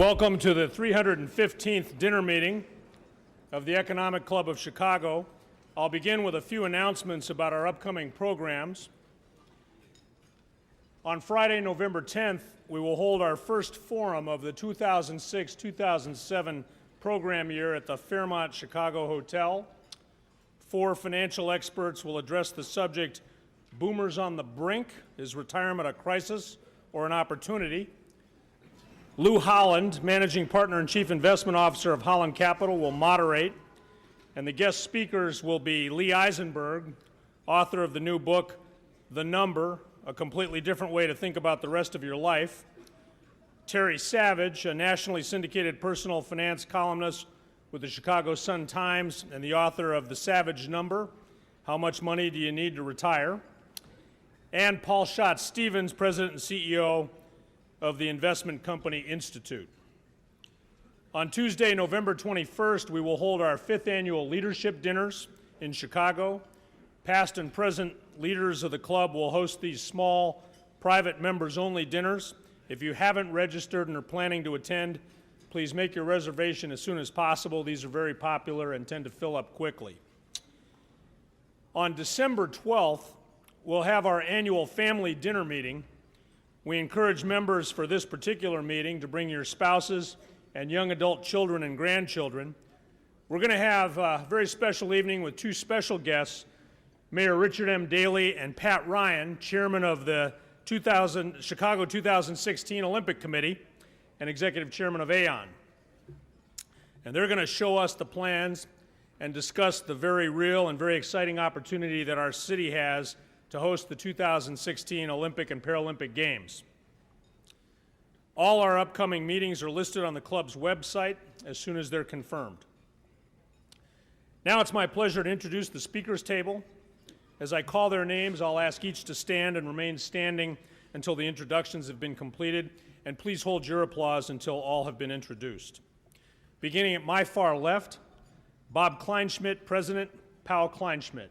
Welcome to the 315th dinner meeting of the Economic Club of Chicago. I'll begin with a few announcements about our upcoming programs. On Friday, November 10th, we will hold our first forum of the 2006-2007 program year at the Fairmont Chicago Hotel. 4 financial experts will address the subject, Boomers on the Brink, is retirement a crisis or an opportunity? Lou Holland, Managing Partner and Chief Investment Officer of Holland Capital, will moderate, and the guest speakers will be Lee Eisenberg, author of the new book, The Number, A Completely Different Way to Think About the Rest of Your Life, Terry Savage, a nationally syndicated personal finance columnist with the Chicago Sun-Times and the author of The Savage Number, How Much Money Do You Need to Retire, and Paul Schatz-Stevens, President and CEO of the Investment Company Institute. On Tuesday, November 21st, we will hold our 5th annual leadership dinners in Chicago. Past and present leaders of the club will host these small, private members-only dinners. If you haven't registered and are planning to attend, please make your reservation as soon as possible. These are very popular and tend to fill up quickly. On December 12th, we'll have our annual family dinner meeting. We encourage members for this particular meeting to bring your spouses and young adult children and grandchildren. We're going to have a very special evening with 2 special guests, Mayor Richard M. Daley and Pat Ryan, chairman of the Chicago 2016 Olympic Committee and executive chairman of Aon. And they're going to show us the plans and discuss the very real and very exciting opportunity that our city has to host the 2016 Olympic and Paralympic Games. All our upcoming meetings are listed on the club's website as soon as they're confirmed. Now it's my pleasure to introduce the speakers table. As I call their names, I'll ask each to stand and remain standing until the introductions have been completed, and please hold your applause until all have been introduced. Beginning at my far left, Bob Kleinschmidt, President, Powell Kleinschmidt.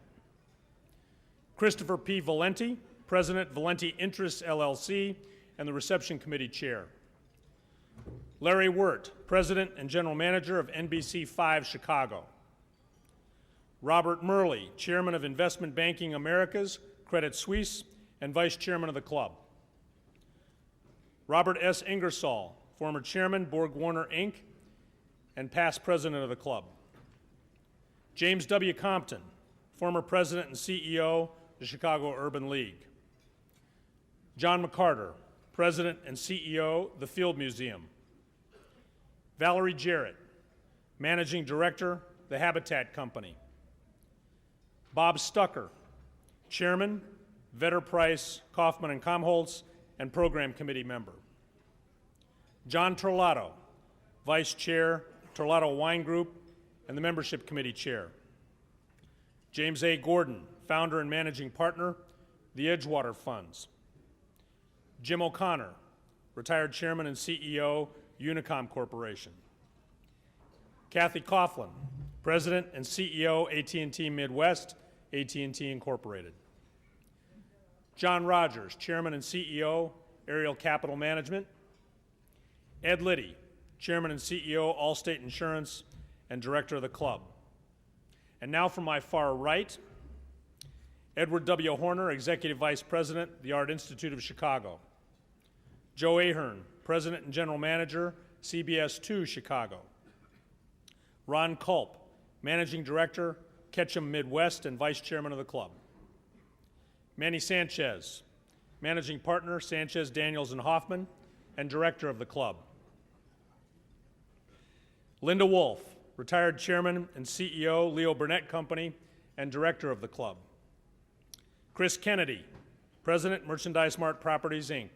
Christopher P. Valenti, President, Valenti Interests, LLC, and the Reception Committee Chair. Larry Wirt, President and General Manager of NBC 5 Chicago. Robert Murley, Chairman of Investment Banking Americas, Credit Suisse, and Vice Chairman of the club. Robert S. Ingersoll, former Chairman, Borg Warner, Inc., and past President of the club. James W. Compton, former President and CEO, the Chicago Urban League. John McCarter, President and CEO, the Field Museum. Valerie Jarrett, Managing Director, the Habitat Company. Bob Stucker, Chairman, Vedder Price, Kaufman and Kamholtz, and Program Committee member. John Torlato, Vice Chair, Torlato Wine Group, and the Membership Committee Chair. James A. Gordon, Founder and Managing Partner, the Edgewater Funds. Jim O'Connor, Retired Chairman and CEO, Unicom Corporation. Kathy Coughlin, President and CEO, AT&T Midwest, AT&T Incorporated. John Rogers, Chairman and CEO, Ariel Capital Management. Ed Liddy, Chairman and CEO, Allstate Insurance, and Director of the club. And now from my far right, Edward W. Horner, Executive Vice President, the Art Institute of Chicago. Joe Ahern, President and General Manager, CBS 2 Chicago. Ron Culp, Managing Director, Ketchum Midwest, and Vice Chairman of the club. Manny Sanchez, Managing Partner, Sanchez, Daniels, and Hoffman, and Director of the club. Linda Wolf, Retired Chairman and CEO, Leo Burnett Company, and Director of the club. Chris Kennedy, President, Merchandise Mart Properties, Inc.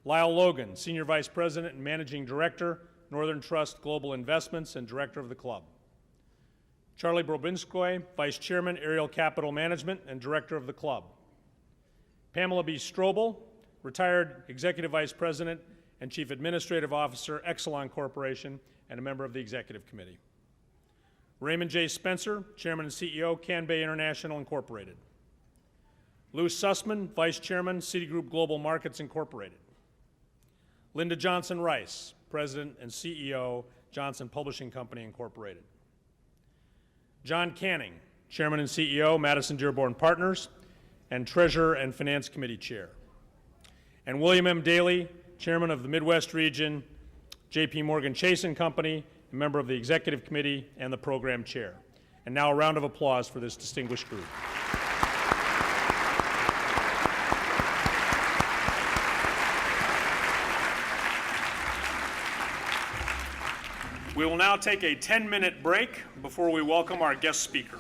Lyle Logan, Senior Vice President and Managing Director, Northern Trust Global Investments, and Director of the club. Charlie Brobinskoy, Vice Chairman, Ariel Capital Management, and Director of the club. Pamela B. Strobel, Retired Executive Vice President and Chief Administrative Officer, Exelon Corporation, and a member of the Executive Committee. Raymond J. Spencer, Chairman and CEO, Canbay International Incorporated. Lou Sussman, Vice Chairman, Citigroup Global Markets Incorporated. Linda Johnson Rice, President and CEO, Johnson Publishing Company, Incorporated. John Canning, Chairman and CEO, Madison Dearborn Partners, and Treasurer and Finance Committee Chair. And William M. Daly, Chairman of the Midwest Region, J.P. Morgan Chase & Company, a member of the Executive Committee and the Program Chair. And now a round of applause for this distinguished group. We will now take a 10-minute break before we welcome our guest speaker.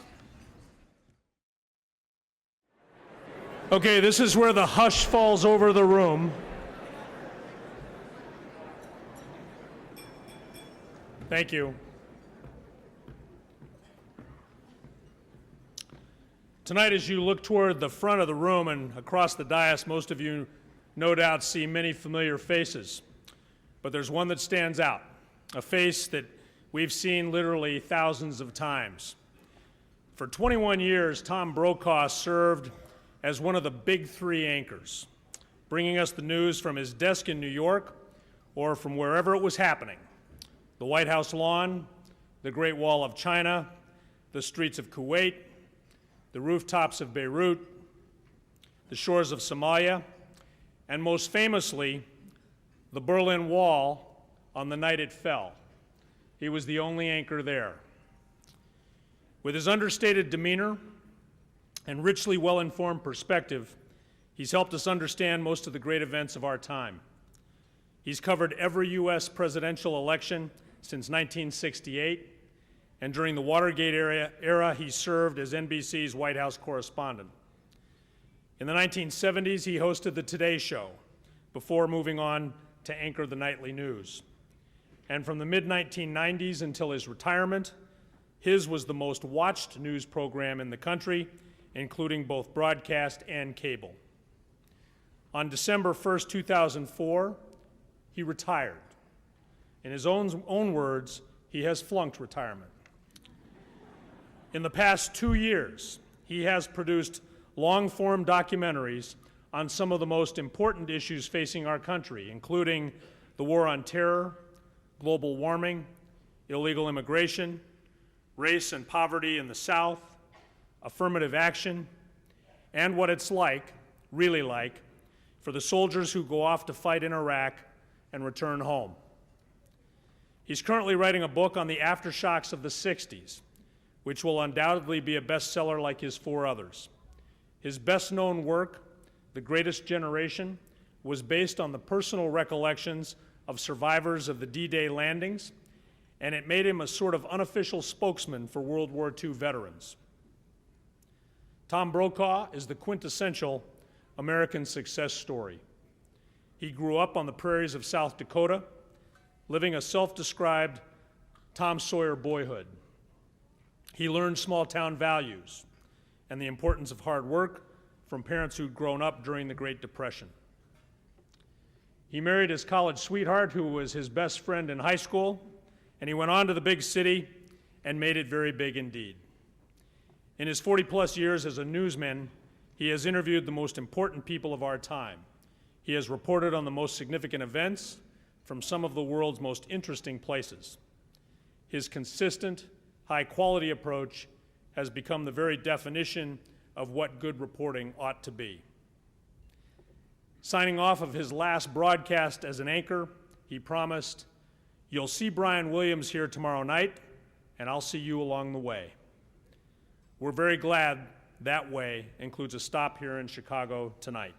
Okay, this is where the hush falls over the room. Thank you. Tonight, as you look toward the front of the room and across the dais, most of you no doubt see many familiar faces. But there's one that stands out. A face that we've seen literally thousands of times. For 21 years, Tom Brokaw served as one of the big three anchors, bringing us the news from his desk in New York or from wherever it was happening. The White House lawn, the Great Wall of China, the streets of Kuwait, the rooftops of Beirut, the shores of Somalia, and most famously, the Berlin Wall on the night it fell. He was the only anchor there. With his understated demeanor and richly well-informed perspective, he's helped us understand most of the great events of our time. He's covered every U.S. presidential election since 1968, and during the Watergate era, he served as NBC's White House correspondent. In the 1970s, he hosted the Today Show before moving on to anchor the nightly news. And from the mid-1990s until his retirement, his was the most watched news program in the country, including both broadcast and cable. On December 1st, 2004, he retired. In his own words, he has flunked retirement. In the past 2 years, he has produced long-form documentaries on some of the most important issues facing our country, including the war on terror, global warming, illegal immigration, race and poverty in the South, affirmative action, and what it's like, really like, for the soldiers who go off to fight in Iraq and return home. He's currently writing a book on the aftershocks of the 60s, which will undoubtedly be a bestseller like his 4 others. His best-known work, The Greatest Generation, was based on the personal recollections of survivors of the D-Day landings, and it made him a sort of unofficial spokesman for World War II veterans. Tom Brokaw is the quintessential American success story. He grew up on the prairies of South Dakota, living a self-described Tom Sawyer boyhood. He learned small-town values and the importance of hard work from parents who'd grown up during the Great Depression. He married his college sweetheart, who was his best friend in high school, and he went on to the big city and made it very big indeed. In his 40-plus years as a newsman, he has interviewed the most important people of our time. He has reported on the most significant events from some of the world's most interesting places. His consistent, high-quality approach has become the very definition of what good reporting ought to be. Signing off of his last broadcast as an anchor, he promised, "You'll see Brian Williams here tomorrow night, and I'll see you along the way." We're very glad that way includes a stop here in Chicago tonight.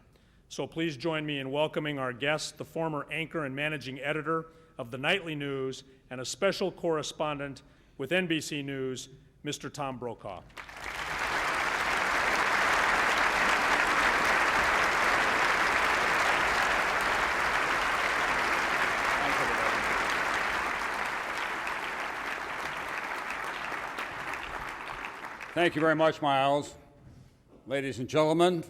So please join me in welcoming our guest, the former anchor and managing editor of the Nightly News and a special correspondent with NBC News, Mr. Tom Brokaw. Thank you very much, Miles. Ladies and gentlemen,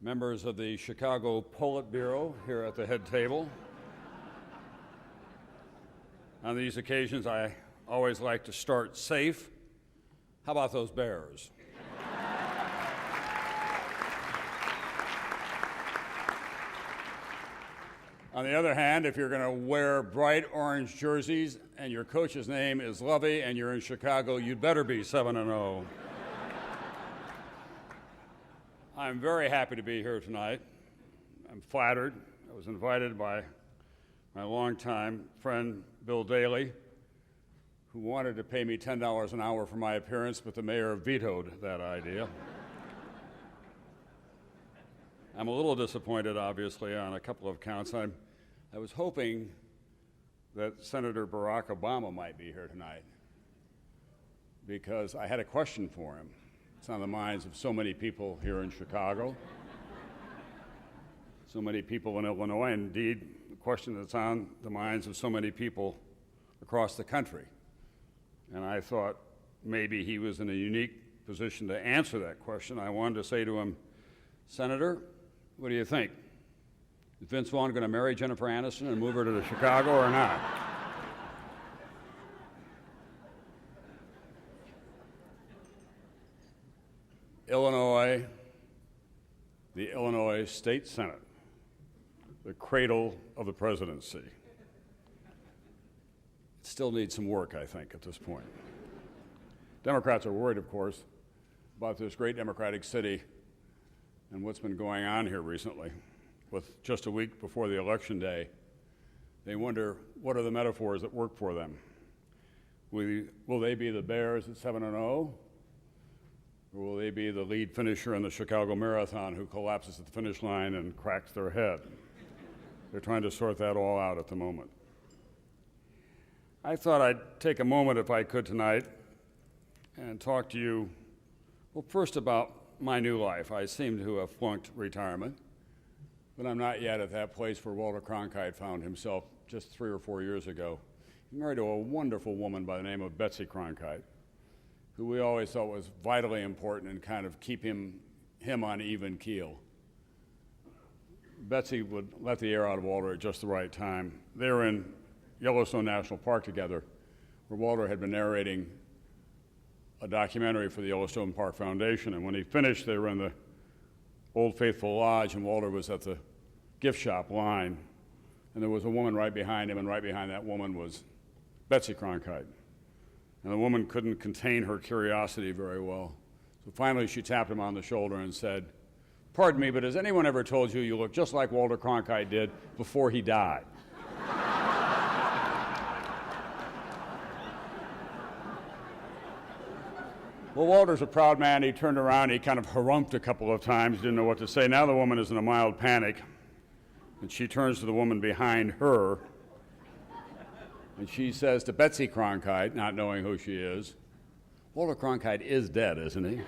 members of the Chicago Politburo here at the head table. On these occasions, I always like to start safe. How about those Bears? On the other hand, if you're going to wear bright orange jerseys and your coach's name is Lovey and you're in Chicago, you'd better be 7-0. I'm very happy to be here tonight. I'm flattered. I was invited by my longtime friend, Bill Daley, who wanted to pay me $10 an hour for my appearance, but the mayor vetoed that idea. I'm a little disappointed, obviously, on a couple of counts. I was hoping that Senator Barack Obama might be here tonight because I had a question for him. It's on the minds of so many people here in Chicago, so many people in Illinois, and indeed, the question that's on the minds of so many people across the country. And I thought maybe he was in a unique position to answer that question. I wanted to say to him, Senator, what do you think? Is Vince Vaughn going to marry Jennifer Aniston and move her to Chicago or not? Illinois, the Illinois State Senate, the cradle of the presidency. It still needs some work, I think, at this point. Democrats are worried, of course, about this great democratic city and what's been going on here recently. With just a week before the election day, they wonder what are the metaphors that work for them. Will they be the Bears at 7-0? Or will they be the lead finisher in the Chicago Marathon who collapses at the finish line and cracks their head? They're trying to sort that all out at the moment. I thought I'd take a moment, if I could tonight, and talk to you, well, first about my new life. I seem to have flunked retirement, but I'm not yet at that place where Walter Cronkite found himself just 3 or 4 years ago. He married to a wonderful woman by the name of Betsy Cronkite, who we always thought was vitally important and kind of keep him on even keel. Betsy would let the air out of Walter at just the right time. They were in Yellowstone National Park together, where Walter had been narrating a documentary for the Yellowstone Park Foundation, and when he finished, they were in the Old Faithful Lodge, and Walter was at the gift shop line, and there was a woman right behind him, and right behind that woman was Betsy Cronkite. And the woman couldn't contain her curiosity very well. So finally she tapped him on the shoulder and said, "Pardon me, but has anyone ever told you you look just like Walter Cronkite did before he died?" Well, Walter's a proud man. He turned around, he kind of harumphed a couple of times, didn't know what to say. Now the woman is in a mild panic, and she turns to the woman behind her, and she says to Betsy Cronkite, not knowing who she is, "Walter Cronkite is dead, isn't he?"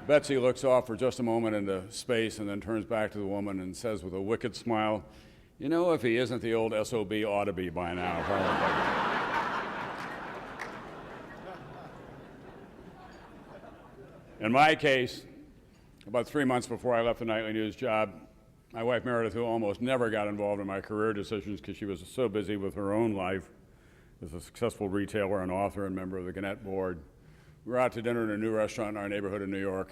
Betsy looks off for just a moment into space and then turns back to the woman and says with a wicked smile, "You know, if he isn't the old SOB, ought to be by now, probably." In my case, about 3 months before I left the nightly news job, my wife Meredith, who almost never got involved in my career decisions because she was so busy with her own life as a successful retailer and author and member of the Gannett board, we were out to dinner in a new restaurant in our neighborhood in New York.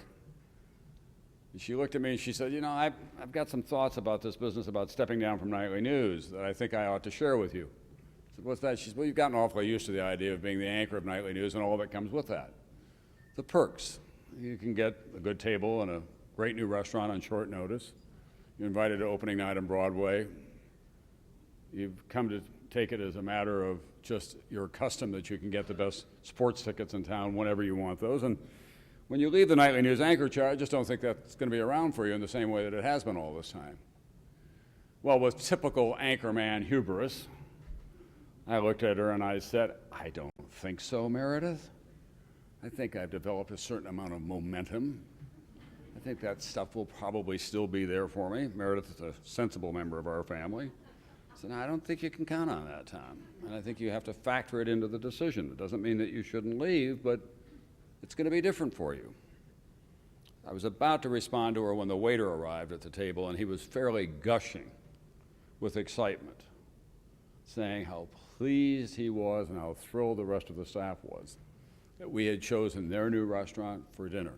And she looked at me and she said, "You know, I've got some thoughts about this business about stepping down from nightly news that I think I ought to share with you." I said, "What's that?" She said, "Well, you've gotten awfully used to the idea of being the anchor of nightly news and all that comes with that. The perks. You can get a good table and a great new restaurant on short notice. You're invited to opening night on Broadway. You've come to take it as a matter of just your custom that you can get the best sports tickets in town whenever you want those. And when you leave the nightly news anchor chair, I just don't think that's going to be around for you in the same way that it has been all this time." Well, with typical anchorman hubris, I looked at her and I said, "I don't think so, Meredith. I think I've developed a certain amount of momentum. I think that stuff will probably still be there for me." Meredith is a sensible member of our family. I said, "I don't think you can count on that, Tom. And I think you have to factor it into the decision. It doesn't mean that you shouldn't leave, but it's going to be different for you." I was about to respond to her when the waiter arrived at the table, and he was fairly gushing with excitement, saying how pleased he was and how thrilled the rest of the staff was that we had chosen their new restaurant for dinner.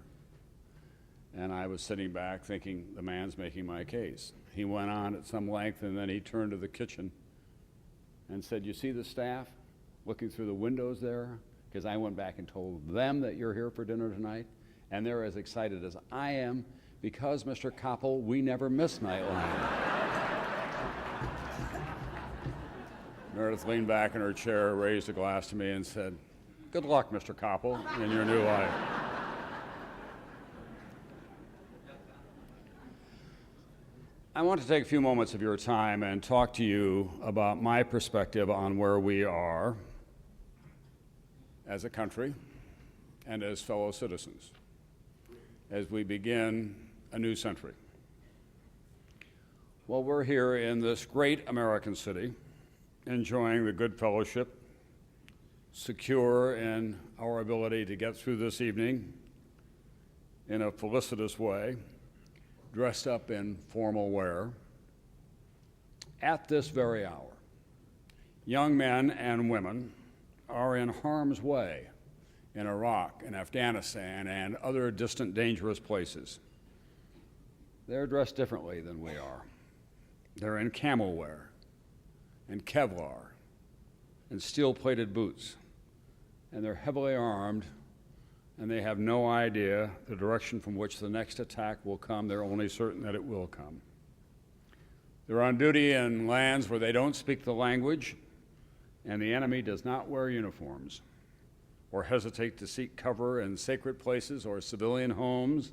And I was sitting back thinking, the man's making my case. He went on at some length, and then he turned to the kitchen and said, "You see the staff looking through the windows there? Because I went back and told them that you're here for dinner tonight, and they're as excited as I am because, Mr. Koppel, we never miss Nightline." Meredith leaned back in her chair, raised a glass to me, and said, "Good luck, Mr. Koppel, in your new life." I want to take a few moments of your time and talk to you about my perspective on where we are as a country and as fellow citizens as we begin a new century. Well, we're here in this great American city, enjoying the good fellowship, secure in our ability to get through this evening in a felicitous way, dressed up in formal wear. At this very hour, young men and women are in harm's way in Iraq and Afghanistan and other distant, dangerous places. They're dressed differently than we are. They're in camel wear and Kevlar and steel-plated boots, and they're heavily armed, and they have no idea the direction from which the next attack will come. They're only certain that it will come. They're on duty in lands where they don't speak the language, and the enemy does not wear uniforms or hesitate to seek cover in sacred places or civilian homes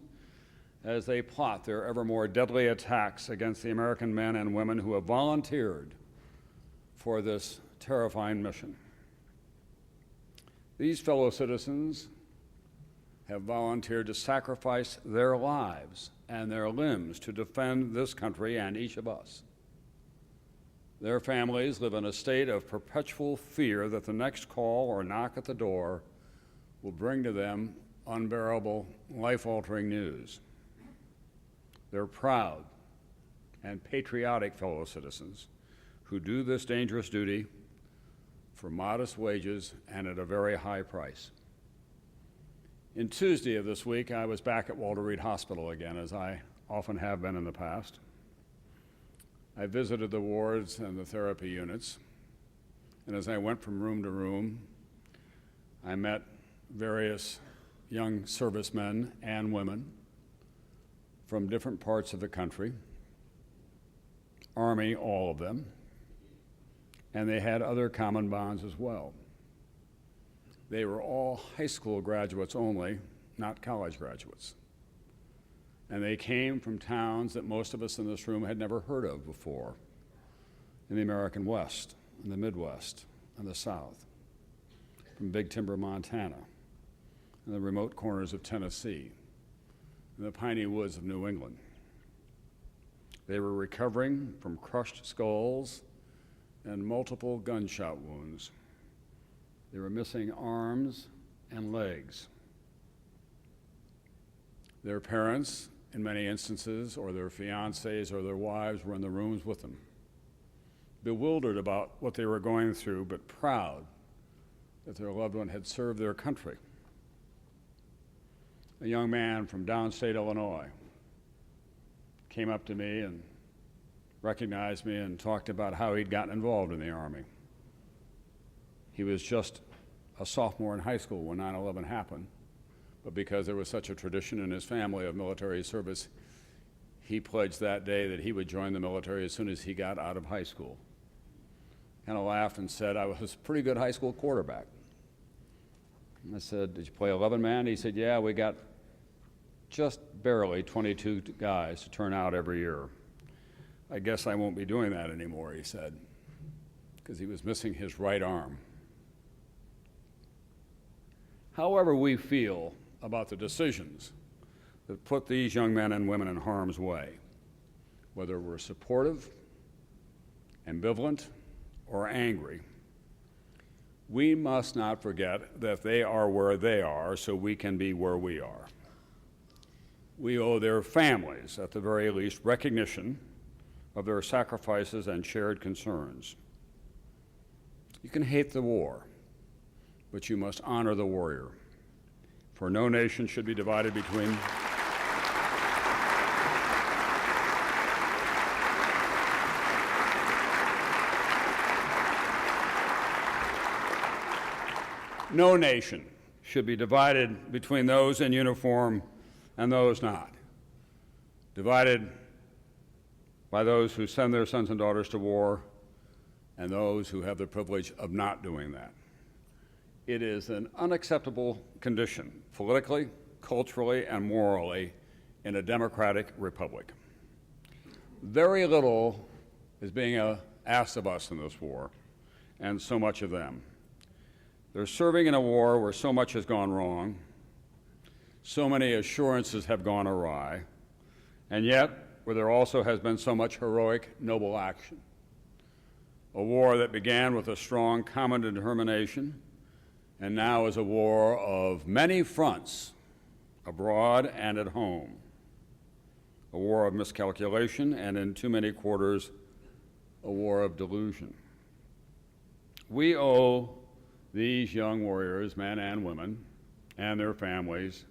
as they plot their ever more deadly attacks against the American men and women who have volunteered for this terrifying mission. These fellow citizens have volunteered to sacrifice their lives and their limbs to defend this country and each of us. Their families live in a state of perpetual fear that the next call or knock at the door will bring to them unbearable, life-altering news. They're proud and patriotic fellow citizens who do this dangerous duty for modest wages and at a very high price. In Tuesday of this week, I was back at Walter Reed Hospital again, as I often have been in the past. I visited the wards and the therapy units, and as I went from room to room, I met various young servicemen and women from different parts of the country, Army, all of them, and they had other common bonds as well. They were all high school graduates only, not college graduates. And they came from towns that most of us in this room had never heard of before, in the American West, in the Midwest, and the South, from Big Timber, Montana, and the remote corners of Tennessee, and the piney woods of New England. They were recovering from crushed skulls and multiple gunshot wounds. They were missing arms and legs. Their parents, in many instances, or their fiancés or their wives were in the rooms with them, bewildered about what they were going through, but proud that their loved one had served their country. A young man from downstate Illinois came up to me and recognized me and talked about how he'd gotten involved in the Army. He was just a sophomore in high school when 9/11 happened, but because there was such a tradition in his family of military service, he pledged that day that he would join the military as soon as he got out of high school. Kind of laughed and said, "I was a pretty good high school quarterback." And I said, "Did you play 11 man?" He said, "Yeah, we got just barely 22 guys to turn out every year. I guess I won't be doing that anymore," he said, because he was missing his right arm. However we feel about the decisions that put these young men and women in harm's way, whether we're supportive, ambivalent, or angry, we must not forget that they are where they are so we can be where we are. We owe their families, at the very least, recognition of their sacrifices and shared concerns. You can hate the war, but you must honor the warrior, for no nation should be divided between No nation should be divided between those in uniform and those not, divided by those who send their sons and daughters to war and those who have the privilege of not doing that. It is an unacceptable condition, politically, culturally, and morally, in a democratic republic. Very little is being asked of us in this war, and so much of them. They're serving in a war where so much has gone wrong, so many assurances have gone awry, and yet where there also has been so much heroic, noble action. A war that began with a strong common determination and now is a war of many fronts, abroad and at home. A war of miscalculation and, in too many quarters, a war of delusion. We owe these young warriors, men and women, and their families,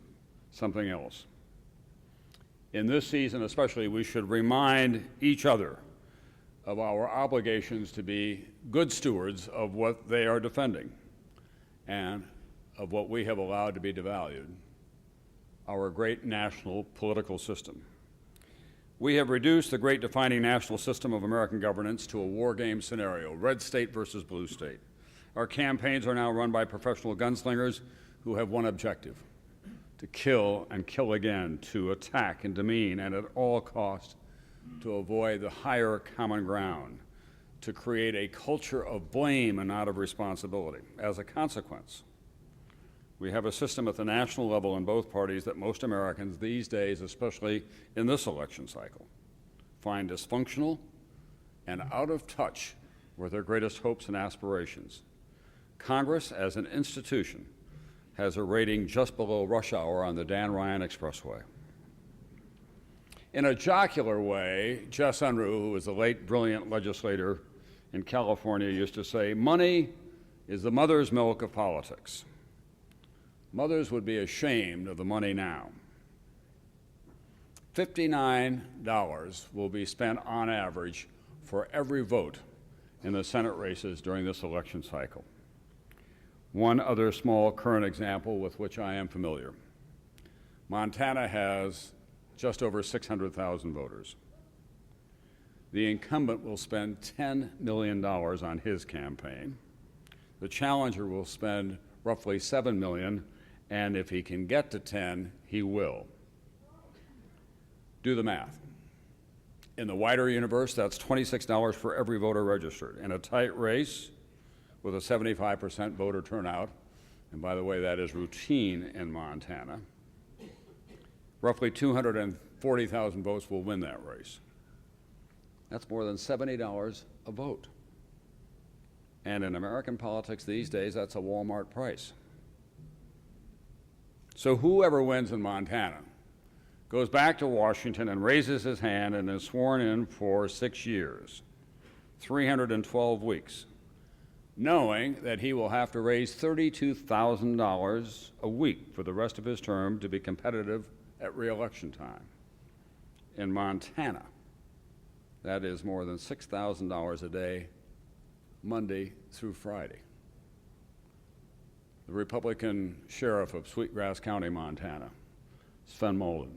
something else. In this season especially, we should remind each other of our obligations to be good stewards of what they are defending and of what we have allowed to be devalued, our great national political system. We have reduced the great defining national system of American governance to a war game scenario, red state versus blue state. Our campaigns are now run by professional gunslingers who have one objective: to kill and kill again, to attack and demean, and at all costs to avoid the higher common ground, to create a culture of blame and not of responsibility. As a consequence, we have a system at the national level in both parties that most Americans these days, especially in this election cycle, find dysfunctional and out of touch with their greatest hopes and aspirations. Congress, as an institution, has a rating just below rush hour on the Dan Ryan Expressway. In a jocular way, Jess Unruh, who was a late brilliant legislator in California, used to say, "Money is the mother's milk of politics." Mothers would be ashamed of the money now. $59 will be spent on average for every vote in the Senate races during this election cycle. One other small current example with which I am familiar. Montana has just over 600,000 voters. The incumbent will spend $10 million on his campaign. The challenger will spend roughly $7 million, and if he can get to 10, he will. Do the math. In the wider universe, that's $26 for every voter registered. In a tight race with a 75% voter turnout, and by the way, that is routine in Montana, roughly 240,000 votes will win that race. That's more than $70 a vote. And in American politics these days, that's a Walmart price. So whoever wins in Montana goes back to Washington and raises his hand and is sworn in for 6 years, 312 weeks, knowing that he will have to raise $32,000 a week for the rest of his term to be competitive at re-election time. In Montana, that is more than $6,000 a day, Monday through Friday. The Republican sheriff of Sweetgrass County, Montana, Sven Molden,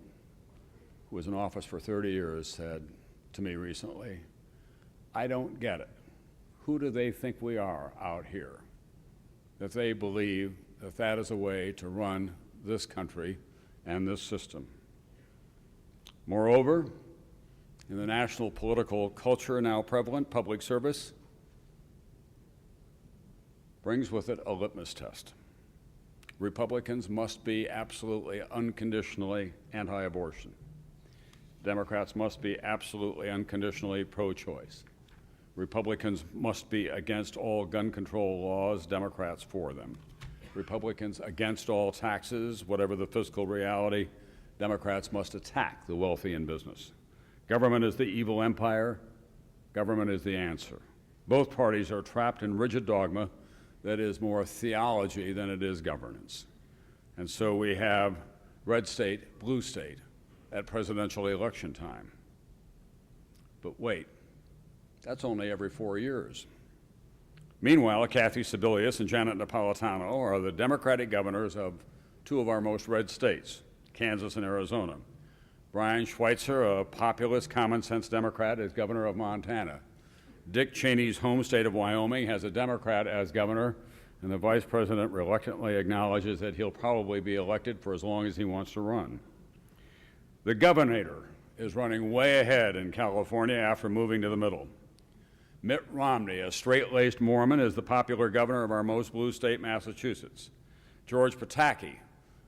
who was in office for 30 years, said to me recently, "I don't get it. Who do they think we are out here that they believe that that is a way to run this country and this system?" Moreover, in the national political culture now prevalent, public service brings with it a litmus test. Republicans must be absolutely unconditionally anti-abortion. Democrats must be absolutely unconditionally pro-choice. Republicans must be against all gun control laws, Democrats for them. Republicans against all taxes, whatever the fiscal reality, Democrats must attack the wealthy and business. Government is the evil empire, government is the answer. Both parties are trapped in rigid dogma that is more theology than it is governance. And so we have red state, blue state at presidential election time. But wait, that's only every 4 years. Meanwhile, Kathy Sebelius and Janet Napolitano are the Democratic governors of two of our most red states, Kansas and Arizona. Brian Schweitzer, a populist, common-sense Democrat, is governor of Montana. Dick Cheney's home state of Wyoming has a Democrat as governor, and the vice president reluctantly acknowledges that he'll probably be elected for as long as he wants to run. The governor is running way ahead in California after moving to the middle. Mitt Romney, a straight-laced Mormon, is the popular governor of our most blue state, Massachusetts. George Pataki,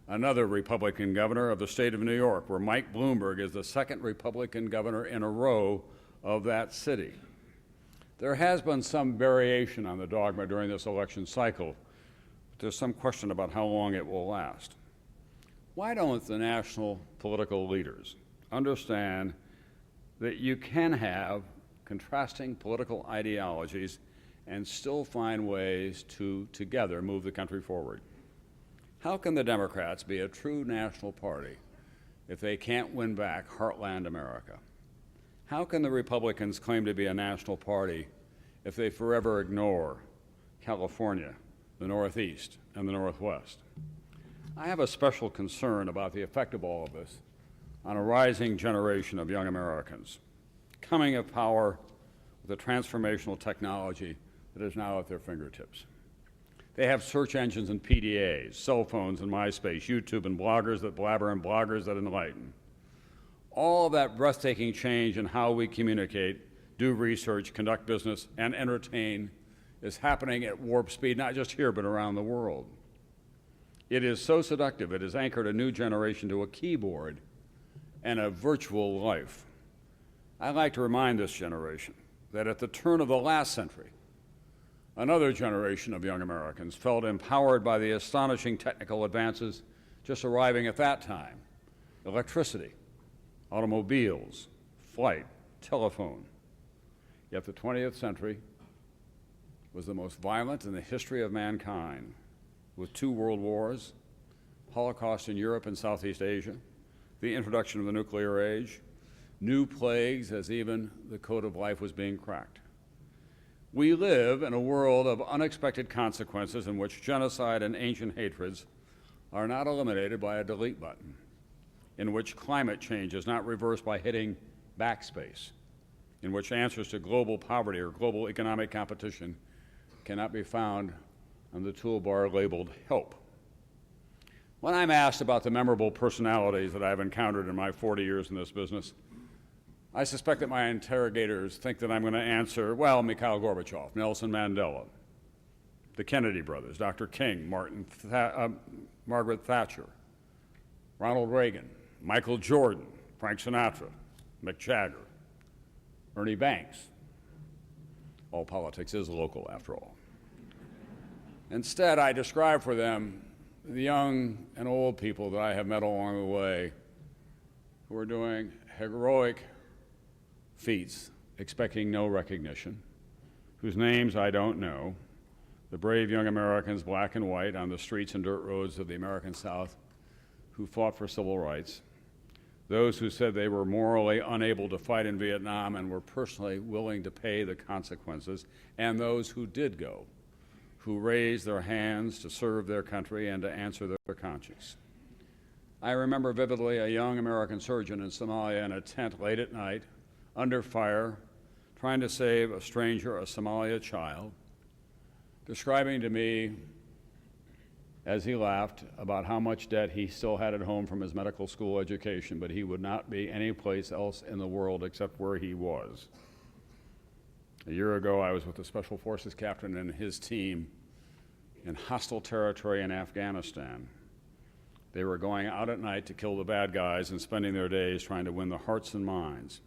another Republican governor of the state of New York, where Mike Bloomberg is the second Republican governor in a row of that city. There has been some variation on the dogma during this election cycle, but there's some question about how long it will last. Why don't the national political leaders understand that you can have contrasting political ideologies and still find ways to together move the country forward? How can the Democrats be a true national party if they can't win back heartland America? How can the Republicans claim to be a national party if they forever ignore California, the Northeast, and the Northwest? I have a special concern about the effect of all of this on a rising generation of young Americans coming of power with a transformational technology that is now at their fingertips. They have search engines and PDAs, cell phones and MySpace, YouTube and bloggers that blabber and bloggers that enlighten. All of that breathtaking change in how we communicate, do research, conduct business, and entertain is happening at warp speed, not just here, but around the world. It is so seductive, it has anchored a new generation to a keyboard and a virtual life. I'd like to remind this generation that at the turn of the last century, another generation of young Americans felt empowered by the astonishing technical advances just arriving at that time: electricity, automobiles, flight, telephone. Yet the 20th century was the most violent in the history of mankind, with 2 world wars, Holocaust in Europe and Southeast Asia, the introduction of the nuclear age, new plagues as even the code of life was being cracked. We live in a world of unexpected consequences in which genocide and ancient hatreds are not eliminated by a delete button, in which climate change is not reversed by hitting backspace, in which answers to global poverty or global economic competition cannot be found on the toolbar labeled help. When I'm asked about the memorable personalities that I've encountered in my 40 years in this business, I suspect that my interrogators think that I'm going to answer, well, Mikhail Gorbachev, Nelson Mandela, the Kennedy brothers, Dr. King, Margaret Thatcher, Ronald Reagan, Michael Jordan, Frank Sinatra, Mick Jagger, Ernie Banks. All politics is local, after all. Instead, I describe for them the young and old people that I have met along the way who are doing heroic feats, expecting no recognition, whose names I don't know, the brave young Americans, black and white, on the streets and dirt roads of the American South who fought for civil rights, those who said they were morally unable to fight in Vietnam and were personally willing to pay the consequences, and those who did go, who raised their hands to serve their country and to answer their conscience. I remember vividly a young American surgeon in Somalia in a tent late at night, under fire, trying to save a stranger, a Somalia child, describing to me, as he laughed, about how much debt he still had at home from his medical school education, but he would not be anyplace else in the world except where he was. A year ago, I was with the Special Forces captain and his team in hostile territory in Afghanistan. They were going out at night to kill the bad guys and spending their days trying to win the hearts and minds.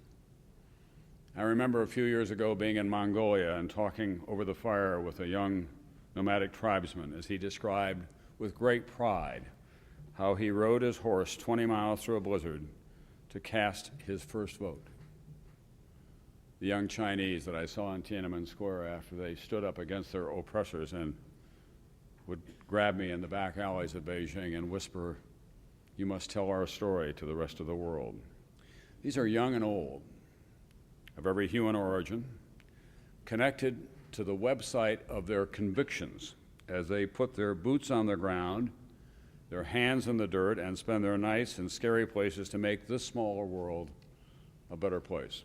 I remember a few years ago being in Mongolia and talking over the fire with a young nomadic tribesman as he described with great pride how he rode his horse 20 miles through a blizzard to cast his first vote. The young Chinese that I saw in Tiananmen Square after they stood up against their oppressors and would grab me in the back alleys of Beijing and whisper, "You must tell our story to the rest of the world." These are young and old, of every hue and origin, connected to the website of their convictions as they put their boots on the ground, their hands in the dirt, and spend their nights in scary places to make this smaller world a better place.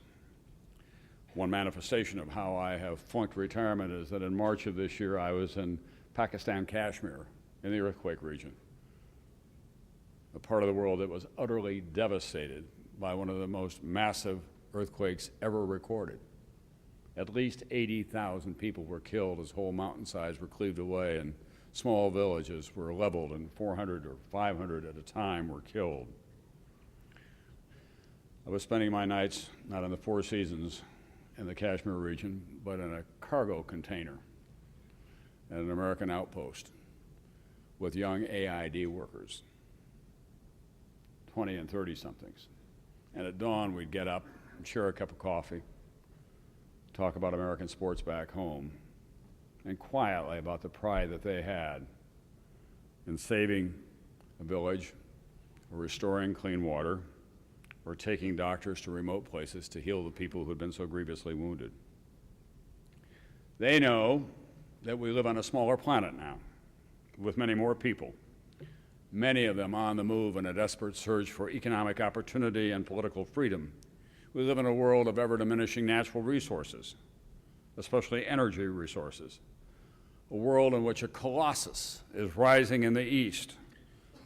One manifestation of how I have flunked retirement is that in March of this year I was in Pakistan, Kashmir, in the earthquake region, a part of the world that was utterly devastated by one of the most massive earthquakes ever recorded. At least 80,000 people were killed as whole mountainsides were cleaved away and small villages were leveled and 400 or 500 at a time were killed. I was spending my nights not in the Four Seasons in the Kashmir region, but in a cargo container at an American outpost with young AID workers, 20 and 30-somethings. And at dawn, we'd get up and share a cup of coffee, talk about American sports back home, and quietly about the pride that they had in saving a village, or restoring clean water, or taking doctors to remote places to heal the people who had been so grievously wounded. They know that we live on a smaller planet now, with many more people, many of them on the move in a desperate search for economic opportunity and political freedom. We live in a world of ever-diminishing natural resources, especially energy resources, a world in which a colossus is rising in the East,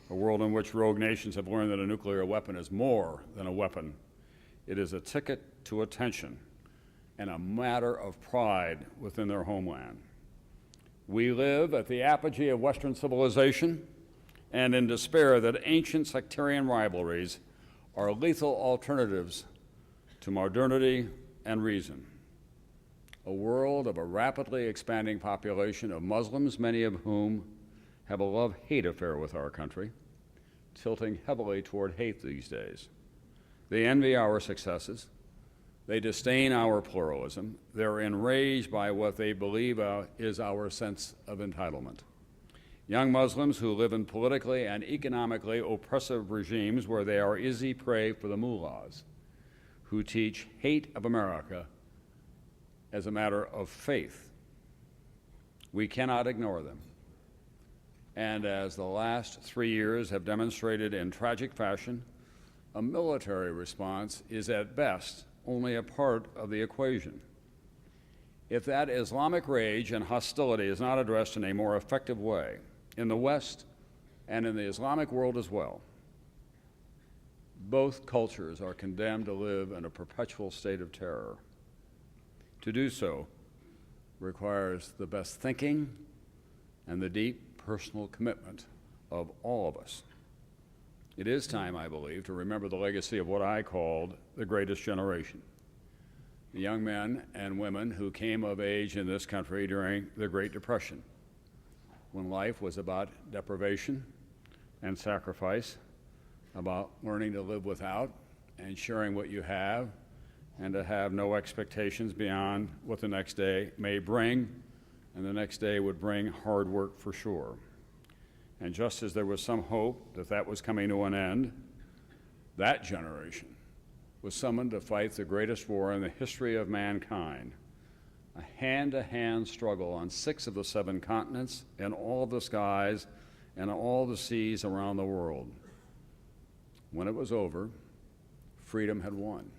a world in which rogue nations have learned that a nuclear weapon is more than a weapon. It is a ticket to attention and a matter of pride within their homeland. We live at the apogee of Western civilization and in despair that ancient sectarian rivalries are lethal alternatives to modernity and reason. A world of a rapidly expanding population of Muslims, many of whom have a love-hate affair with our country, tilting heavily toward hate these days. They envy our successes. They disdain our pluralism. They're enraged by what they believe is our sense of entitlement. Young Muslims who live in politically and economically oppressive regimes where they are easy prey for the mullahs, who teach hate of America as a matter of faith. We cannot ignore them. And as the last 3 years have demonstrated in tragic fashion, a military response is at best only a part of the equation. If that Islamic rage and hostility is not addressed in a more effective way, in the West and in the Islamic world as well, both cultures are condemned to live in a perpetual state of terror. To do so requires the best thinking and the deep personal commitment of all of us. It is time, I believe, to remember the legacy of what I called the greatest generation, the young men and women who came of age in this country during the Great Depression, when life was about deprivation and sacrifice, about learning to live without and sharing what you have, and to have no expectations beyond what the next day may bring, and the next day would bring hard work for sure. And just as there was some hope that that was coming to an end, that generation was summoned to fight the greatest war in the history of mankind, a hand-to-hand struggle on 6 of the 7 continents, in all the skies, and all the seas around the world. When it was over, freedom had won,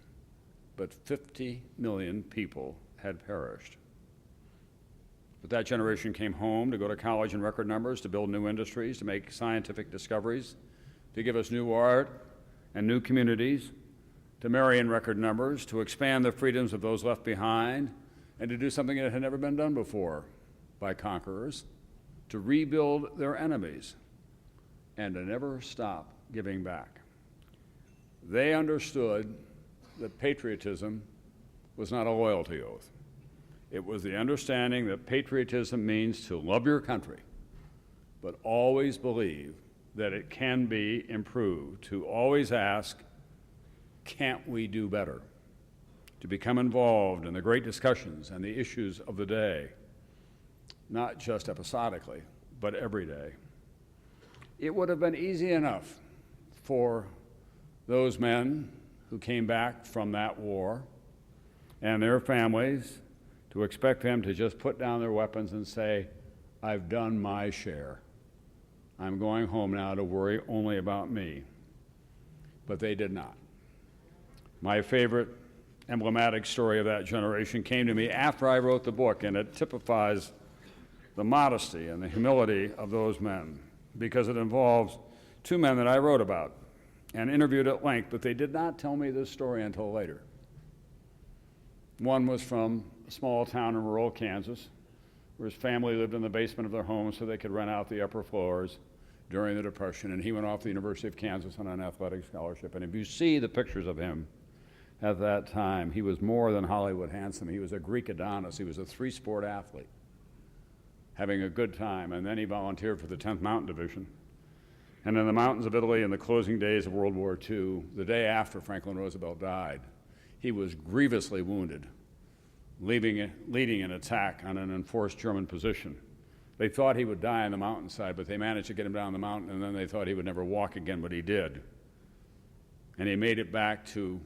but 50 million people had perished. But that generation came home to go to college in record numbers, to build new industries, to make scientific discoveries, to give us new art and new communities, to marry in record numbers, to expand the freedoms of those left behind, and to do something that had never been done before by conquerors, to rebuild their enemies, and to never stop giving back. They understood that patriotism was not a loyalty oath. It was the understanding that patriotism means to love your country, but always believe that it can be improved, to always ask, can't we do better? To become involved in the great discussions and the issues of the day, not just episodically, but every day. It would have been easy enough for those men who came back from that war and their families to expect them to just put down their weapons and say, I've done my share. I'm going home now to worry only about me. But they did not. My favorite emblematic story of that generation came to me after I wrote the book, and it typifies the modesty and the humility of those men, because it involves two men that I wrote about and interviewed at length, but they did not tell me this story until later. One was from a small town in rural Kansas, where his family lived in the basement of their home so they could rent out the upper floors during the Depression, and he went off to the University of Kansas on an athletic scholarship. And if you see the pictures of him at that time, he was more than Hollywood handsome. He was a Greek Adonis. He was a three-sport athlete, having a good time. And then he volunteered for the 10th Mountain Division. And in the mountains of Italy in the closing days of World War II, the day after Franklin Roosevelt died, he was grievously wounded, leading an attack on an enforced German position. They thought he would die on the mountainside, but they managed to get him down the mountain, and then they thought he would never walk again, but he did. And he made it back to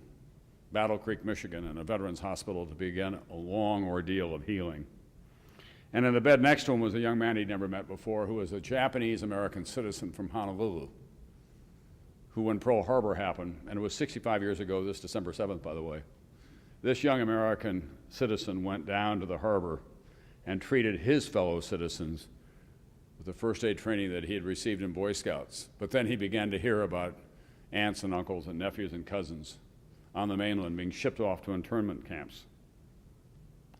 Battle Creek, Michigan, in a veterans hospital to begin a long ordeal of healing. And in the bed next to him was a young man he'd never met before, who was a Japanese-American citizen from Honolulu, who, when Pearl Harbor happened, and it was 65 years ago, this December 7th, by the way, this young American citizen went down to the harbor and treated his fellow citizens with the first aid training that he had received in Boy Scouts. But then he began to hear about aunts and uncles and nephews and cousins on the mainland being shipped off to internment camps.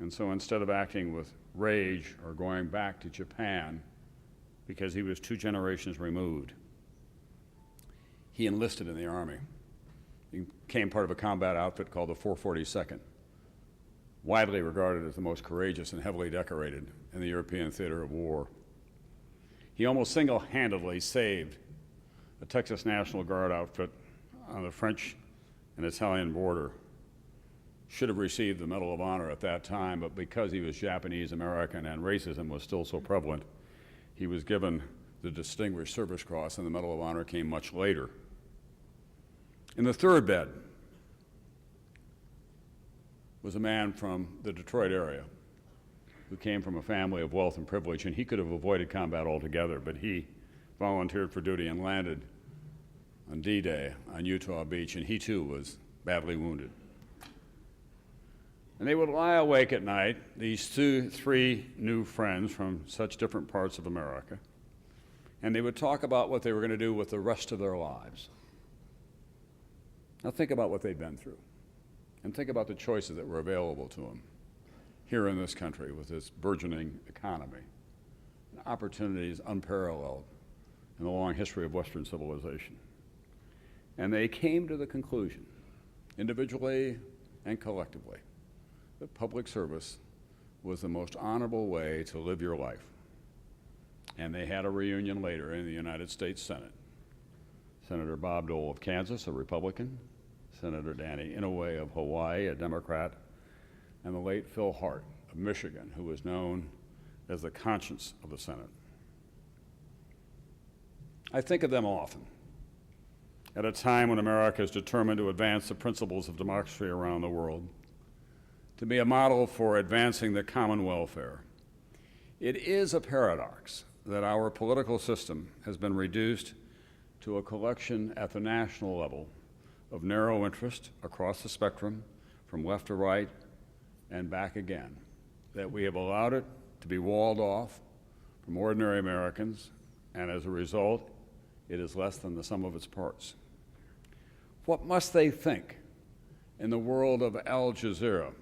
And so instead of acting with rage or going back to Japan, because he was 2 generations removed, he enlisted in the Army. He became part of a combat outfit called the 442nd, widely regarded as the most courageous and heavily decorated in the European theater of war. He almost single-handedly saved a Texas National Guard outfit on the French and Italian border. Should have received the Medal of Honor at that time, but because he was Japanese American and racism was still so prevalent, he was given the Distinguished Service Cross, and the Medal of Honor came much later. In the third bed was a man from the Detroit area who came from a family of wealth and privilege, and he could have avoided combat altogether, but he volunteered for duty and landed on D-Day on Utah Beach, and he too was badly wounded. And they would lie awake at night, these 3 new friends from such different parts of America, and they would talk about what they were going to do with the rest of their lives. Now think about what they'd been through, and think about the choices that were available to them here in this country with this burgeoning economy, and opportunities unparalleled in the long history of Western civilization. And they came to the conclusion, individually and collectively, that public service was the most honorable way to live your life. And they had a reunion later in the United States Senate. Senator Bob Dole of Kansas, a Republican, Senator Danny Inouye of Hawaii, a Democrat, and the late Phil Hart of Michigan, who was known as the conscience of the Senate. I think of them often at a time when America is determined to advance the principles of democracy around the world, to be a model for advancing the common welfare. It is a paradox that our political system has been reduced to a collection at the national level of narrow interest across the spectrum, from left to right and back again, that we have allowed it to be walled off from ordinary Americans, and as a result, it is less than the sum of its parts. What must they think in the world of Al Jazeera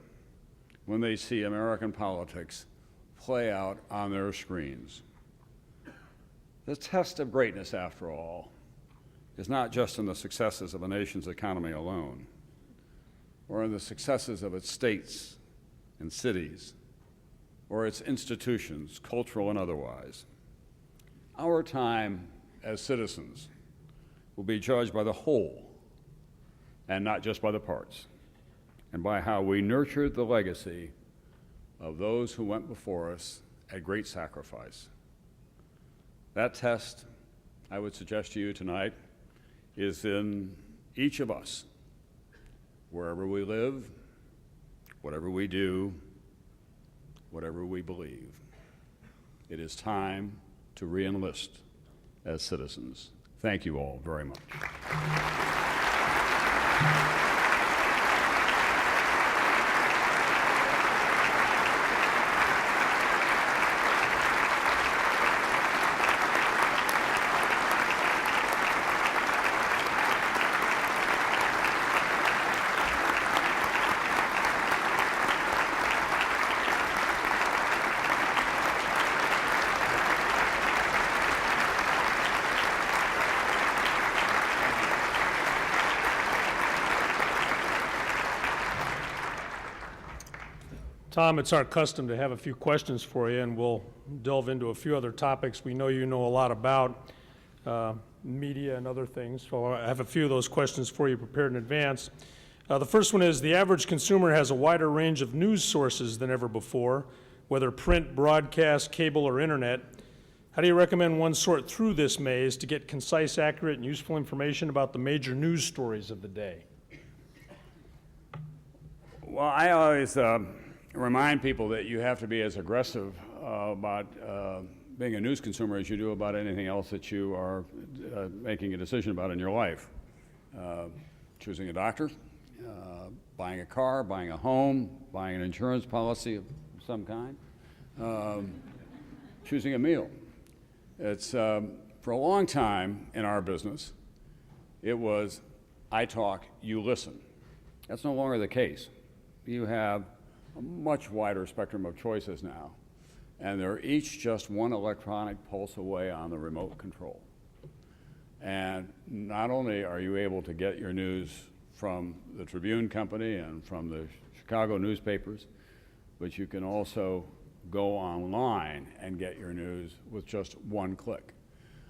when they see American politics play out on their screens? The test of greatness, after all, is not just in the successes of a nation's economy alone, or in the successes of its states and cities, or its institutions, cultural and otherwise. Our time as citizens will be judged by the whole and not just by the parts, and by how we nurtured the legacy of those who went before us at great sacrifice. That test, I would suggest to you tonight, is in each of us, wherever we live, whatever we do, whatever we believe. It is time to re-enlist as citizens. Thank you all very much. Tom, it's our custom to have a few questions for you, and we'll delve into a few other topics we know you know a lot about, media and other things. So I have a few of those questions for you prepared in advance. The first one is, the average consumer has a wider range of news sources than ever before, whether print, broadcast, cable, or internet. How do you recommend one sort through this maze to get concise, accurate, and useful information about the major news stories of the day? Well, I always remind people that you have to be as aggressive about being a news consumer as you do about anything else that you are making a decision about in your life. Choosing a doctor, buying a car, buying a home, buying an insurance policy of some kind, choosing a meal. It's, for a long time in our business, it was, I talk, you listen. That's no longer the case. You have a much wider spectrum of choices now, and they're each just one electronic pulse away on the remote control. And not only are you able to get your news from the Tribune Company and from the Chicago newspapers, but you can also go online and get your news with just one click.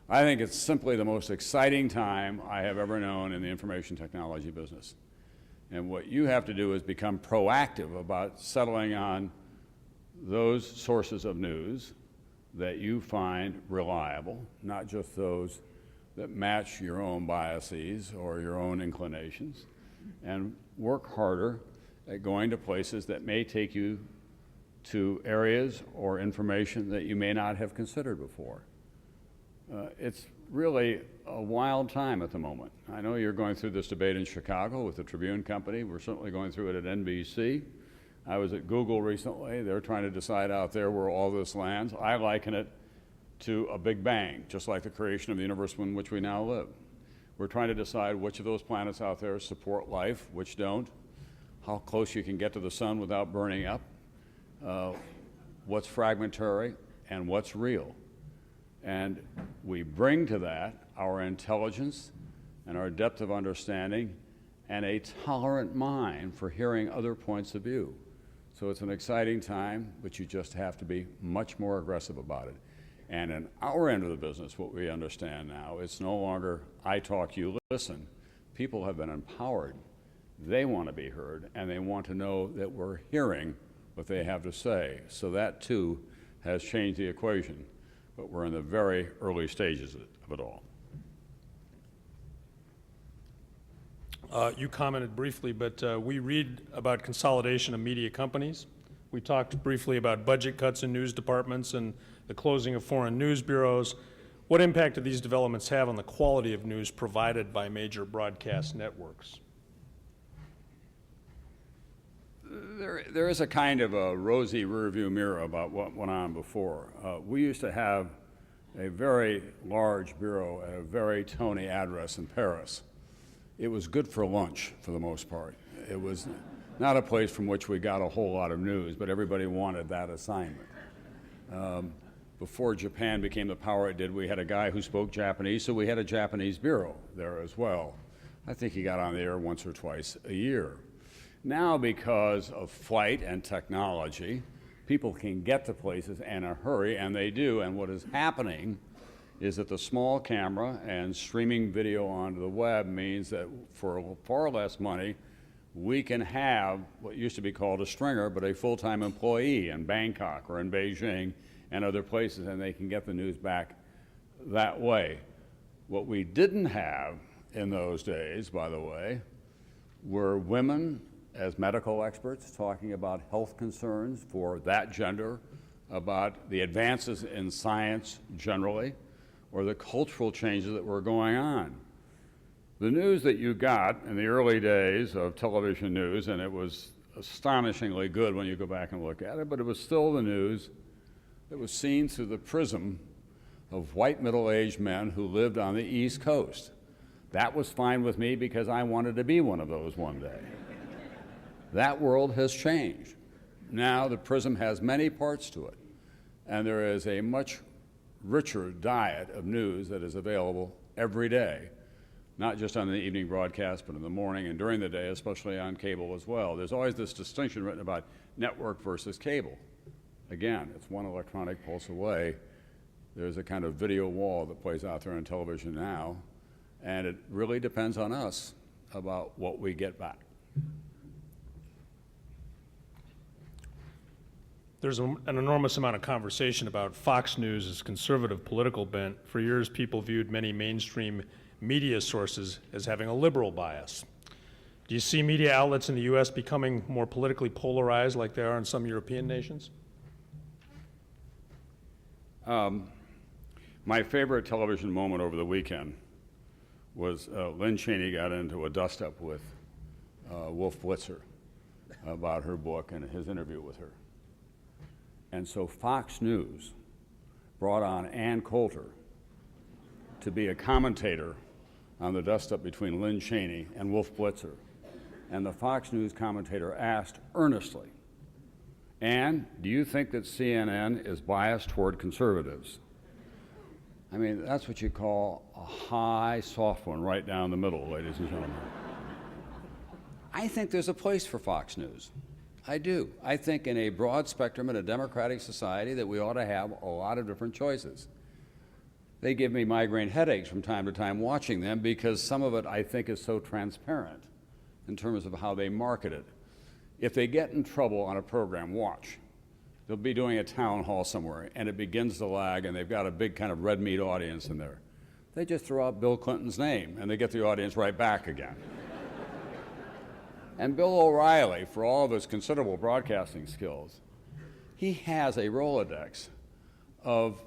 I think it's simply the most exciting time I have ever known in the information technology business. And what you have to do is become proactive about settling on those sources of news that you find reliable, not just those that match your own biases or your own inclinations, and work harder at going to places that may take you to areas or information that you may not have considered before. It's really a wild time at the moment. I know you're going through this debate in Chicago with the Tribune Company. We're certainly going through it at NBC. I was at Google recently. They're trying to decide out there where all this lands. I liken it to a big bang, just like the creation of the universe in which we now live. We're trying to decide which of those planets out there support life, which don't, how close you can get to the sun without burning up, what's fragmentary, and what's real. And we bring to that our intelligence and our depth of understanding and a tolerant mind for hearing other points of view. So it's an exciting time, but you just have to be much more aggressive about it. And in our end of the business, what we understand now, it's no longer I talk, you listen. People have been empowered. They want to be heard, and they want to know that we're hearing what they have to say. So that, too, has changed the equation. But we're in the very early stages of it all. You commented briefly, but we read about consolidation of media companies. We talked briefly about budget cuts in news departments and the closing of foreign news bureaus. What impact do these developments have on the quality of news provided by major broadcast networks? There is a kind of a rosy rearview mirror about what went on before. We used to have a very large bureau at a very Tony address in Paris. It was good for lunch for the most part. It was not a place from which we got a whole lot of news, but everybody wanted that assignment. Before Japan became the power it did, we had a guy who spoke Japanese, so we had a Japanese bureau there as well. I think he got on the air once or twice a year. Now, because of flight and technology, people can get to places in a hurry, and they do. And what is happening is that the small camera and streaming video onto the web means that for far less money, we can have what used to be called a stringer, but a full-time employee in Bangkok or in Beijing and other places, and they can get the news back that way. What we didn't have in those days, by the way, were women as medical experts talking about health concerns for that gender, about the advances in science generally, or the cultural changes that were going on. The news that you got in the early days of television news, and it was astonishingly good when you go back and look at it, but it was still the news that was seen through the prism of white middle-aged men who lived on the East Coast. That was fine with me because I wanted to be one of those one day. That world has changed. Now the prism has many parts to it, and there is a much richer diet of news that is available every day, not just on the evening broadcast, but in the morning and during the day, especially on cable as well. There's always this distinction written about network versus cable. Again, it's one electronic pulse away. There's a kind of video wall that plays out there on television now, and it really depends on us about what we get back. There's an enormous amount of conversation about Fox News' conservative political bent. For years, people viewed many mainstream media sources as having a liberal bias. Do you see media outlets in the U.S. becoming more politically polarized like they are in some European nations? My favorite television moment over the weekend was Lynn Cheney got into a dust-up with Wolf Blitzer about her book and his interview with her. And so Fox News brought on Ann Coulter to be a commentator on the dust-up between Lynn Cheney and Wolf Blitzer. And the Fox News commentator asked earnestly, Ann, do you think that CNN is biased toward conservatives? I mean, that's what you call a high, soft one right down the middle, ladies and gentlemen. I think there's a place for Fox News. I do. I think in a broad spectrum in a democratic society that we ought to have a lot of different choices. They give me migraine headaches from time to time watching them because some of it I think is so transparent in terms of how they market it. If they get in trouble on a program, watch. They'll be doing a town hall somewhere and it begins to lag and they've got a big kind of red meat audience in there. They just throw out Bill Clinton's name and they get the audience right back again. And Bill O'Reilly, for all of his considerable broadcasting skills, he has a Rolodex of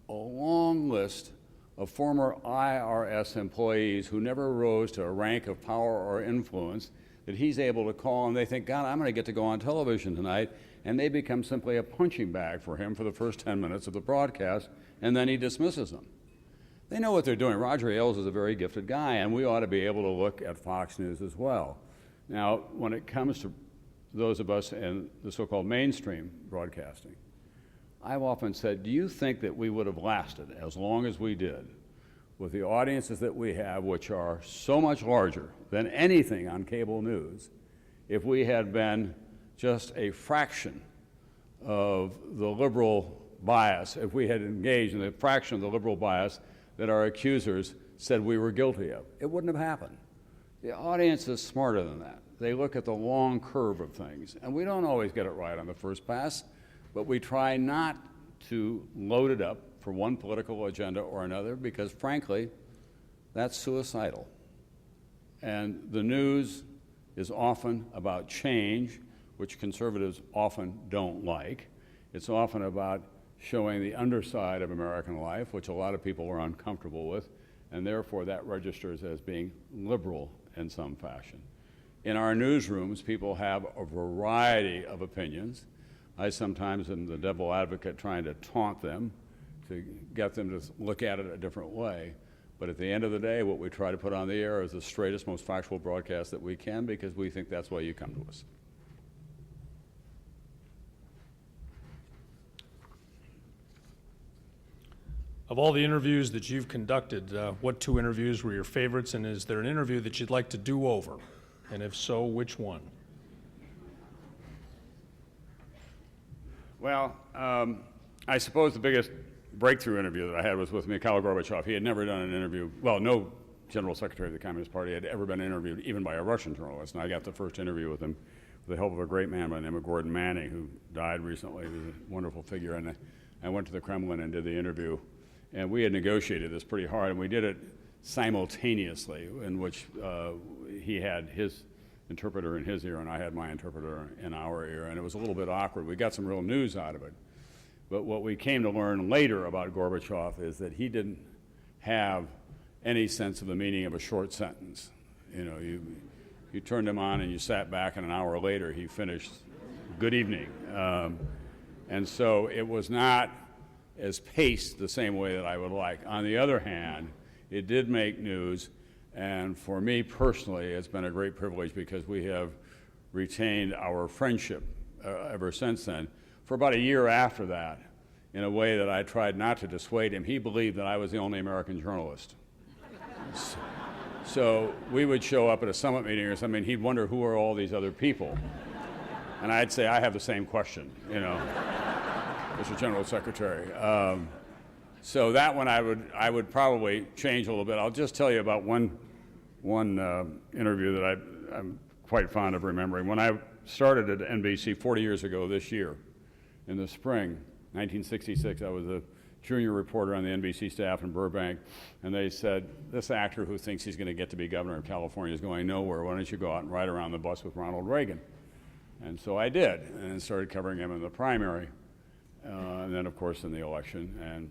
a long list of former IRS employees who never rose to a rank of power or influence that he's able to call and they think, God, I'm going to get to go on television tonight, and they become simply a punching bag for him for the first 10 minutes of the broadcast, and then he dismisses them. They know what they're doing. Roger Ailes is a very gifted guy, and we ought to be able to look at Fox News as well. Now, when it comes to those of us in the so-called mainstream broadcasting, I've often said, do you think that we would have lasted as long as we did with the audiences that we have, which are so much larger than anything on cable news, if we had been just a fraction of the liberal bias, if we had engaged in the fraction of the liberal bias that our accusers said we were guilty of? It wouldn't have happened. The audience is smarter than that. They look at the long curve of things, and we don't always get it right on the first pass, but we try not to load it up for one political agenda or another because, frankly, that's suicidal. And the news is often about change, which conservatives often don't like. It's often about showing the underside of American life, which a lot of people are uncomfortable with, and therefore that registers as being liberal in some fashion. In our newsrooms, people have a variety of opinions. I sometimes am the devil advocate trying to taunt them to get them to look at it a different way. But at the end of the day, what we try to put on the air is the straightest, most factual broadcast that we can because we think that's why you come to us. Of all the interviews that you've conducted, what two interviews were your favorites, and is there an interview that you'd like to do over? And if so, which one? Well, I suppose the biggest breakthrough interview that I had was with Mikhail Gorbachev. He had never done an interview, well, no General Secretary of the Communist Party had ever been interviewed, even by a Russian journalist, and I got the first interview with him with the help of a great man by the name of Gordon Manning, who died recently. He was a wonderful figure, and I went to the Kremlin and did the interview. And we had negotiated this pretty hard, and we did it simultaneously, in which he had his interpreter in his ear, and I had my interpreter in our ear, and it was a little bit awkward. We got some real news out of it. But what we came to learn later about Gorbachev is that he didn't have any sense of the meaning of a short sentence. You know, you turned him on and you sat back, and an hour later he finished, "Good evening." And so it was not as paced the same way that I would like. On the other hand, it did make news, and for me personally, it's been a great privilege because we have retained our friendship ever since then. For about a year after that, in a way that I tried not to dissuade him, he believed that I was the only American journalist. So we would show up at a summit meeting or something, and he'd wonder, who are all these other people? And I'd say, I have the same question, you know, Mr. General Secretary. So that one I would probably change a little bit. I'll just tell you about one interview that I'm quite fond of remembering. When I started at NBC 40 years ago this year, in the spring, 1966, I was a junior reporter on the NBC staff in Burbank, and they said, this actor who thinks he's going to get to be governor of California is going nowhere. Why don't you go out and ride around the bus with Ronald Reagan? And so I did, and started covering him in the primary, and then, of course, in the election, and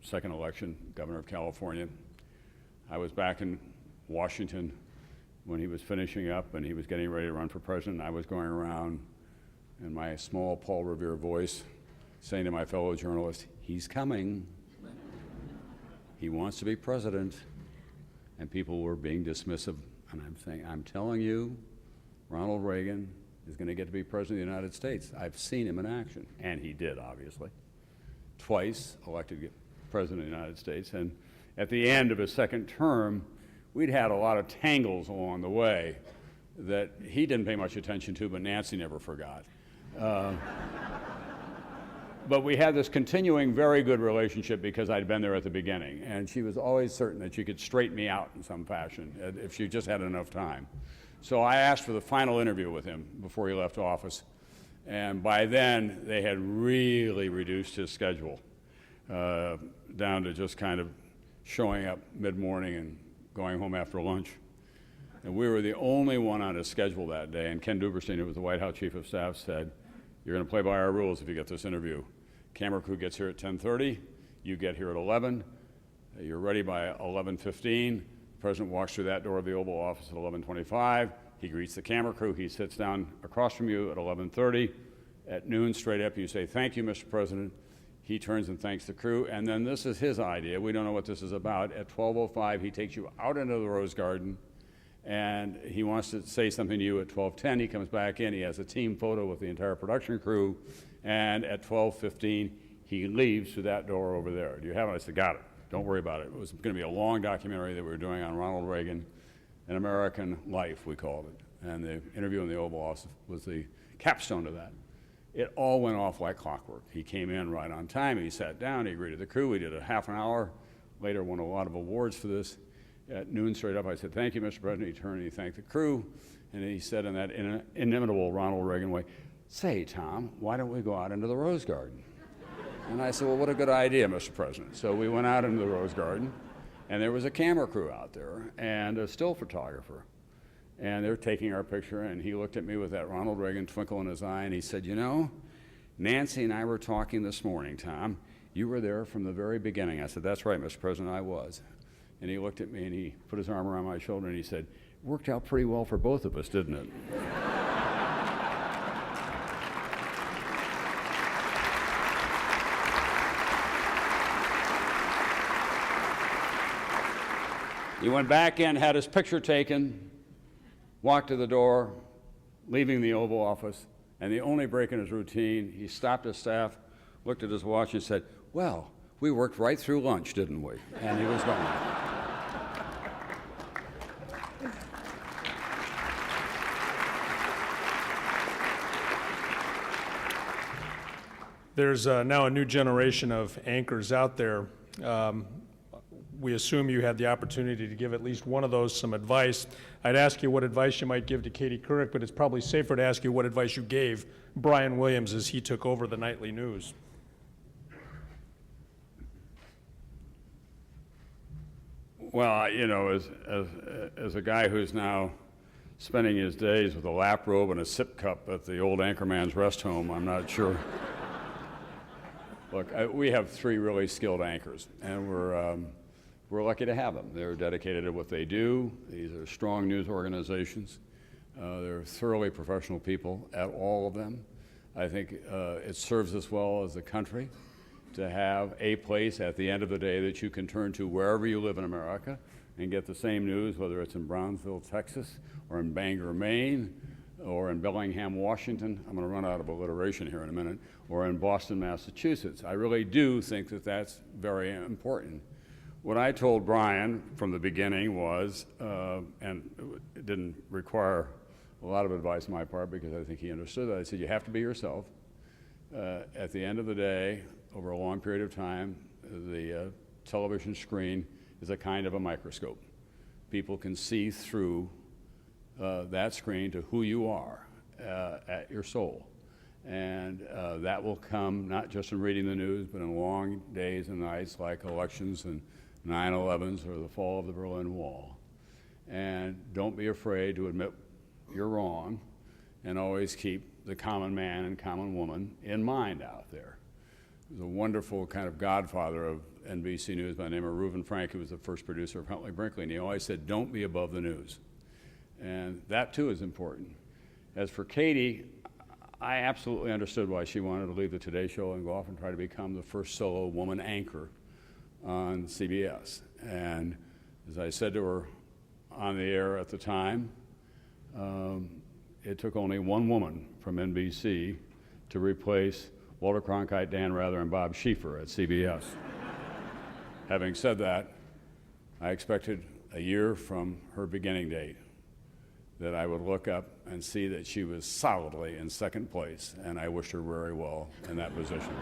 second election, governor of California. I was back in Washington when he was finishing up, and he was getting ready to run for president. I was going around in my small Paul Revere voice, saying to my fellow journalists, he's coming. He wants to be president. And people were being dismissive. And I'm saying, I'm telling you, Ronald Reagan is going to get to be president of the United States. I've seen him in action. And he did, obviously. Twice elected president of the United States. And at the end of his second term, we'd had a lot of tangles along the way that he didn't pay much attention to, but Nancy never forgot. But we had this continuing very good relationship because I'd been there at the beginning, and she was always certain that she could straighten me out in some fashion if she just had enough time. So I asked for the final interview with him before he left office, and by then they had really reduced his schedule down to just kind of showing up mid-morning and going home after lunch. And we were the only one on his schedule that day, and Ken Duberstein, who was the White House Chief of Staff, said, you're going to play by our rules if you get this interview. Camera crew gets here at 10:30, you get here at 11, you're ready by 11:15. The president walks through that door of the Oval Office at 11:25, he greets the camera crew, he sits down across from you at 11:30. At noon, straight up, you say, thank you, Mr. President. He turns and thanks the crew, and then this is his idea. We don't know what this is about. At 12:05, he takes you out into the Rose Garden, and he wants to say something to you at 12:10. He comes back in. He has a team photo with the entire production crew. And at 12:15, he leaves through that door over there. Do you have it? I said, got it. Don't worry about it. It was going to be a long documentary that we were doing on Ronald Reagan, An American Life, we called it. And the interview in the Oval Office was the capstone to that. It all went off like clockwork. He came in right on time. He sat down. He greeted the crew. We did a half an hour. Later, won a lot of awards for this. At noon, straight up, I said, thank you, Mr. President. He turned and he thanked the crew, and he said in that inimitable Ronald Reagan way, say, Tom, why don't we go out into the Rose Garden? And I said, well, what a good idea, Mr. President. So we went out into the Rose Garden, and there was a camera crew out there and a still photographer. And they're taking our picture, and he looked at me with that Ronald Reagan twinkle in his eye, and he said, you know, Nancy and I were talking this morning, Tom. You were there from the very beginning. I said, that's right, Mr. President, I was. And he looked at me and he put his arm around my shoulder and he said, worked out pretty well for both of us, didn't it? He went back in, had his picture taken, walked to the door, leaving the Oval Office, and the only break in his routine, he stopped his staff, looked at his watch and said, well, we worked right through lunch, didn't we? And he was gone. There's now a new generation of anchors out there. We assume you had the opportunity to give at least one of those some advice. I'd ask you what advice you might give to Katie Couric, but it's probably safer to ask you what advice you gave Brian Williams as he took over the nightly news. Well, you know, as a guy who's now spending his days with a lap robe and a sip cup at the old Anchorman's Rest Home. I'm not sure. Look, we have 3 really skilled anchors, and we're lucky to have them. They're dedicated to what they do. These are strong news organizations. They're thoroughly professional people at all of them. I think it serves us well as a country to have a place at the end of the day that you can turn to wherever you live in America and get the same news, whether it's in Brownsville, Texas, or in Bangor, Maine, or in Bellingham, Washington. I'm going to run out of alliteration here in a minute, or in Boston, Massachusetts. I really do think that that's very important. What I told Brian from the beginning was, and it didn't require a lot of advice on my part because I think he understood that. I said, you have to be yourself. At the end of the day, over a long period of time, the television screen is a kind of a microscope. People can see through that screen to who you are at your soul. And that will come not just in reading the news, but in long days and nights like elections and 9/11s or the fall of the Berlin Wall. And don't be afraid to admit you're wrong, and always keep the common man and common woman in mind out there. There's a wonderful kind of godfather of NBC News by the name of Reuben Frank, who was the first producer of Huntley Brinkley, and he always said, don't be above the news. And that too is important. As for Katie, I absolutely understood why she wanted to leave the Today Show and go off and try to become the first solo woman anchor on CBS. And as I said to her on the air at the time, it took only one woman from NBC to replace Walter Cronkite, Dan Rather, and Bob Schieffer at CBS. Having said that, I expected a year from her beginning date that I would look up and see that she was solidly in second place, and I wished her very well in that position.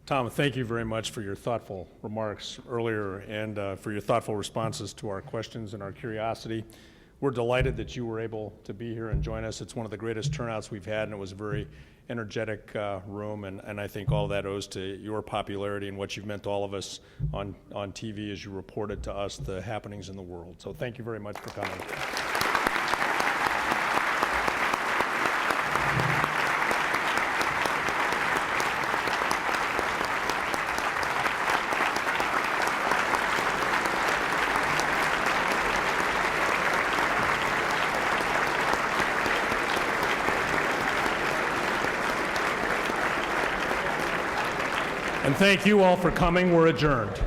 Tom, thank you very much for your thoughtful remarks earlier and for your thoughtful responses to our questions and our curiosity. We're delighted that you were able to be here and join us. It's one of the greatest turnouts we've had, and it was a very energetic room, and I think all that owes to your popularity and what you've meant to all of us on TV as you reported to us the happenings in the world. So thank you very much for coming. And thank you all for coming. We're adjourned.